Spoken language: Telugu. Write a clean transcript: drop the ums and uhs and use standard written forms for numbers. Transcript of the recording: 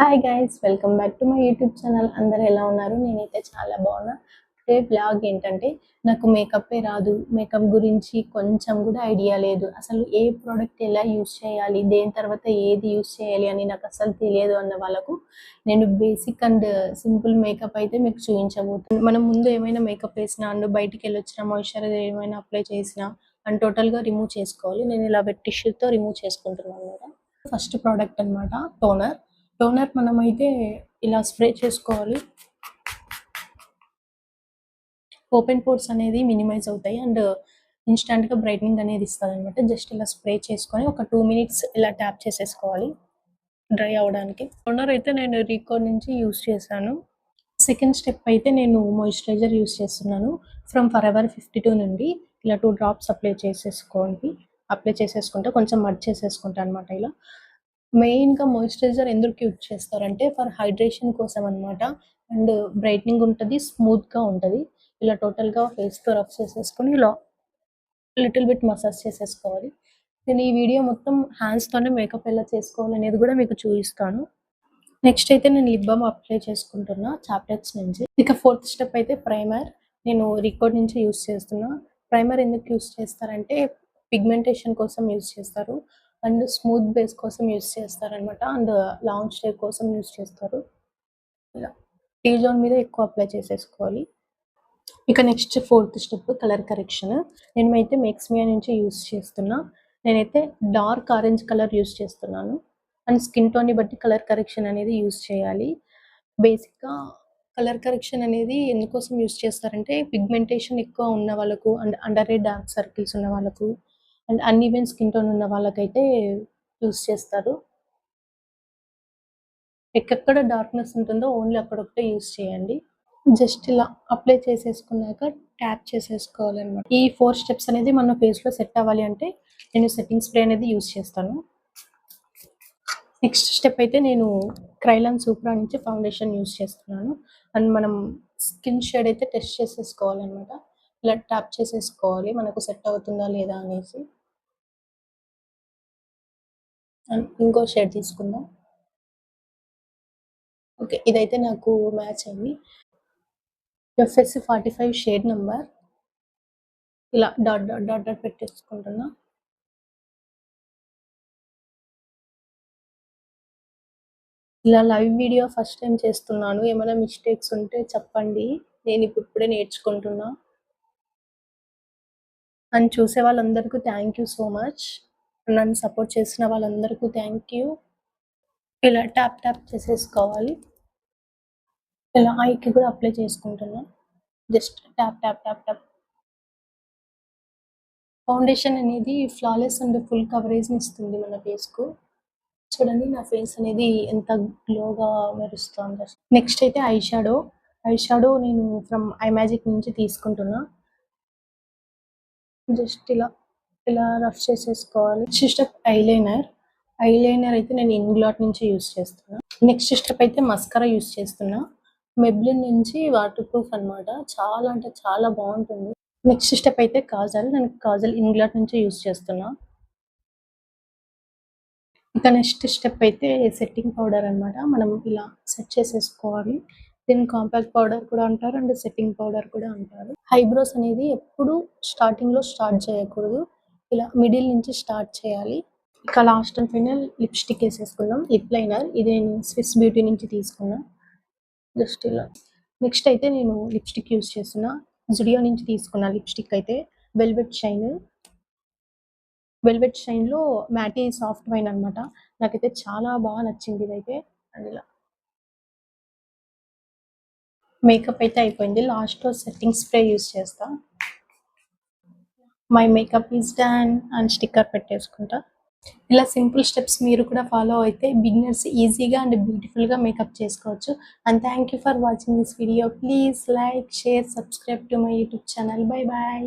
Hi guys, welcome back to my YouTube channel. అందరు ఎలా ఉన్నారు? నేనైతే చాలా బాగున్నా. టుడే బ్లాగ్ ఏంటంటే, నాకు మేకప్పే రాదు, మేకప్ గురించి కొంచెం కూడా ఐడియా లేదు. అసలు ఏ ప్రోడక్ట్ ఎలా యూస్ చేయాలి, దేని తర్వాత ఏది యూస్ చేయాలి అని నాకు అసలు తెలియదు అన్న వాళ్ళకు నేను బేసిక్ అండ్ సింపుల్ మేకప్ అయితే మీకు చూపించబోతున్నాను. మనం ముందు ఏమైనా మేకప్ వేసినా అండ్ బయటికి వెళ్ళొచ్చినా మాయిశ్చరైజర్ ఏమైనా అప్లై చేసినా అండ్ టోటల్గా రిమూవ్ చేసుకోవాలి. నేను ఇలా వెట్ టిష్యూతో రిమూవ్ చేసుకుంటున్నాను కదా. ఫస్ట్ ప్రోడక్ట్ అనమాట టోనర్. టోనర్ మనమైతే ఇలా స్ప్రే చేసుకోవాలి. ఓపెన్ పోర్స్ అనేది మినిమైజ్ అవుతాయి అండ్ ఇన్స్టెంట్గా బ్రైట్నింగ్ అనేది ఇస్తుంది అనమాట. జస్ట్ ఇలా స్ప్రే చేసుకొని ఒక 2 మినిట్స్ ఇలా ట్యాప్ చేసేసుకోవాలి డ్రై అవ్వడానికి. టోనర్ అయితే నేను రీకోర్ నుంచి యూస్ చేశాను. సెకండ్ స్టెప్ అయితే నేను మాయిశ్చరైజర్ యూస్ చేస్తున్నాను. ఫ్రమ్ ఫరెవర్ 52 నుండి ఇలా 2 డ్రాప్స్ అప్లై చేసేసుకుంటే కొంచెం మడ్ చేసేసుకుంటా అనమాట. ఇలా మెయిన్గా మాయిశ్చరైజర్ ఎందుకు యూజ్ చేస్తారంటే ఫర్ హైడ్రేషన్ కోసం అనమాట. అండ్ బ్రైట్నింగ్ ఉంటుంది, స్మూత్గా ఉంటుంది. ఇలా టోటల్గా ఫేస్తో రఫ్ చేసేసుకొని ఇలా లిటిల్ బిట్ మసాజ్ చేసేసుకోవాలి. నేను ఈ వీడియో మొత్తం హ్యాండ్స్తోనే మేకప్ ఎలా చేసుకోవాలి అనేది కూడా మీకు చూపిస్తాను. నెక్స్ట్ అయితే నేను లిప్ బామ్ అప్లై చేసుకుంటున్నా చాప్టెక్స్ నుంచి. ఇక ఫోర్త్ స్టెప్ అయితే ప్రైమర్. నేను రికార్డ్ నుంచి యూస్ చేస్తున్నా. ప్రైమర్ ఎందుకు యూస్ చేస్తారంటే పిగ్మెంటేషన్ కోసం యూస్ చేస్తారు అండ్ స్మూత్ బేస్ కోసం యూస్ చేస్తారనమాట. అండ్ లాంగ్ స్టే కోసం యూస్ చేస్తారు. ఇలా టీ జోన్ మీద ఎక్కువ అప్లై చేసేసుకోవాలి. ఇక next fourth step colour correction. నేనైతే మేక్స్మియా నుంచి యూస్ చేస్తున్నా. నేనైతే డార్క్ ఆరెంజ్ కలర్ యూస్ చేస్తున్నాను. అండ్ స్కిన్ టోన్ని బట్టి కలర్ కరెక్షన్ అనేది యూస్ చేయాలి. బేసిక్గా కలర్ కరెక్షన్ అనేది ఎందుకోసం యూస్ చేస్తారంటే పిగ్మెంటేషన్ ఎక్కువ ఉన్న వాళ్ళకు and under eye dark circles ఉన్న వాళ్ళకు అండ్ అన్ఈవెన్ స్కిన్ టోన్ ఉన్న వాళ్ళకైతే యూస్ చేస్తారు. ఎక్కడ డార్క్నెస్ ఉంటుందో ఓన్లీ అక్కడొక్కటే యూస్ చేయండి. జస్ట్ ఇలా అప్లై చేసేసుకున్నాక ట్యాప్ చేసేసుకోవాలన్నమాట. ఈ 4 స్టెప్స్ అనేది మన ఫేస్లో సెట్ అవ్వాలి అంటే నేను సెట్టింగ్ స్ప్రే అనేది యూస్ చేస్తాను. నెక్స్ట్ స్టెప్ అయితే నేను క్రైలాన్ సూప్రా నుంచి ఫౌండేషన్ యూస్ చేస్తున్నాను. అండ్ మనం స్కిన్ షేడ్ అయితే టెస్ట్ చేసేసుకోవాలన్నమాట. ఇలా ట్యాప్ చేసేసుకోవాలి మనకు సెట్ అవుతుందా లేదా అనేసి. అండ్ ఇంకో షేడ్ తీసుకుందాం. ఓకే, ఇదైతే నాకు మ్యాచ్ అయింది. FS 45 shade number. ఇలా డాట్ డాట్ డాట్ డాట్ పెట్టేసుకుంటున్నా. ఇలా లైవ్ వీడియో ఫస్ట్ టైం చేస్తున్నాను. ఏమైనా మిస్టేక్స్ ఉంటే చెప్పండి. నేను ఇప్పుడే నేర్చుకుంటున్నా. అండ్ చూసే వాళ్ళందరికీ థ్యాంక్ యూ సో మచ్. నన్ను సపోర్ట్ చేసిన వాళ్ళందరికీ థ్యాంక్ యూ. ఇలా ట్యాప్ ట్యాప్ చేసేసుకోవాలి. ఇలా ఐకి కూడా అప్లై చేసుకుంటున్నా. Just tap tap tap tap. Foundation అనేది ఫ్లాలెస్ అండ్ ఫుల్ కవరేజ్ని ఇస్తుంది మన ఫేస్కు. చూడండి నా ఫేస్ అనేది ఎంత గ్లోగా మెరుస్తుంది. నెక్స్ట్ అయితే ఐ షాడో నేను ఫ్రమ్ ఐ మ్యాజిక్ నుంచి తీసుకుంటున్నా. జస్ట్ ఇలా రఫ్ చేసేసుకోవాలి. నెక్స్ట్ స్టెప్ ఐలైనర్ అయితే నేను ఇంగ్లాట్ నుంచి యూస్ చేస్తున్నా. నెక్స్ట్ స్టెప్ అయితే మస్కరా యూస్ చేస్తున్నా. మెబ్లిన్ నుంచి వాటర్ ప్రూఫ్ అనమాట. చాలా అంటే చాలా బాగుంటుంది. నెక్స్ట్ స్టెప్ అయితే నేను కాజల్ ఇంగ్లాట్ నుంచి యూస్ చేస్తున్నా. ఇక నెక్స్ట్ స్టెప్ అయితే సెట్టింగ్ పౌడర్ అనమాట. మనం ఇలా సెట్ చేసేసుకోవాలి. దీన్ని కాంపాక్ట్ పౌడర్ కూడా అంటారు అండ్ సెట్టింగ్ పౌడర్ కూడా అంటారు. ఐబ్రోస్ అనేది ఎప్పుడు స్టార్టింగ్లో స్టార్ట్ చేయకూడదు. ఇలా మిడిల్ నుంచి స్టార్ట్ చేయాలి. ఇక లాస్ట్ అండ్ ఫైనల్ లిప్స్టిక్ వేసేసుకుందాం. లిప్ లైనర్ ఇది నేను స్విస్ బ్యూటీ నుంచి తీసుకున్నా. జస్ట్ ఇలా. నెక్స్ట్ అయితే నేను లిప్స్టిక్ యూస్ చేస్తున్నా. జుడియో నుంచి తీసుకున్న లిప్స్టిక్ అయితే వెల్వెట్ షైన్లో మ్యాటీ సాఫ్ట్ వైన్ అనమాట. నాకైతే చాలా బాగా నచ్చింది ఇదైతే. అండ్ ఇలా మేకప్ అయితే అయిపోయింది. లాస్ట్లో సెట్టింగ్ స్ప్రే యూస్ చేస్తా. My makeup is done and sticker పెట్టేసుకుంటా. ఇలా సింపుల్ స్టెప్స్ మీరు కూడా ఫాలో అయితే బిగినర్స్ ఈజీగా అండ్ బ్యూటిఫుల్గా మేకప్ చేసుకోవచ్చు. And thank you for watching this video. Please like, share, subscribe to my YouTube channel. Bye bye.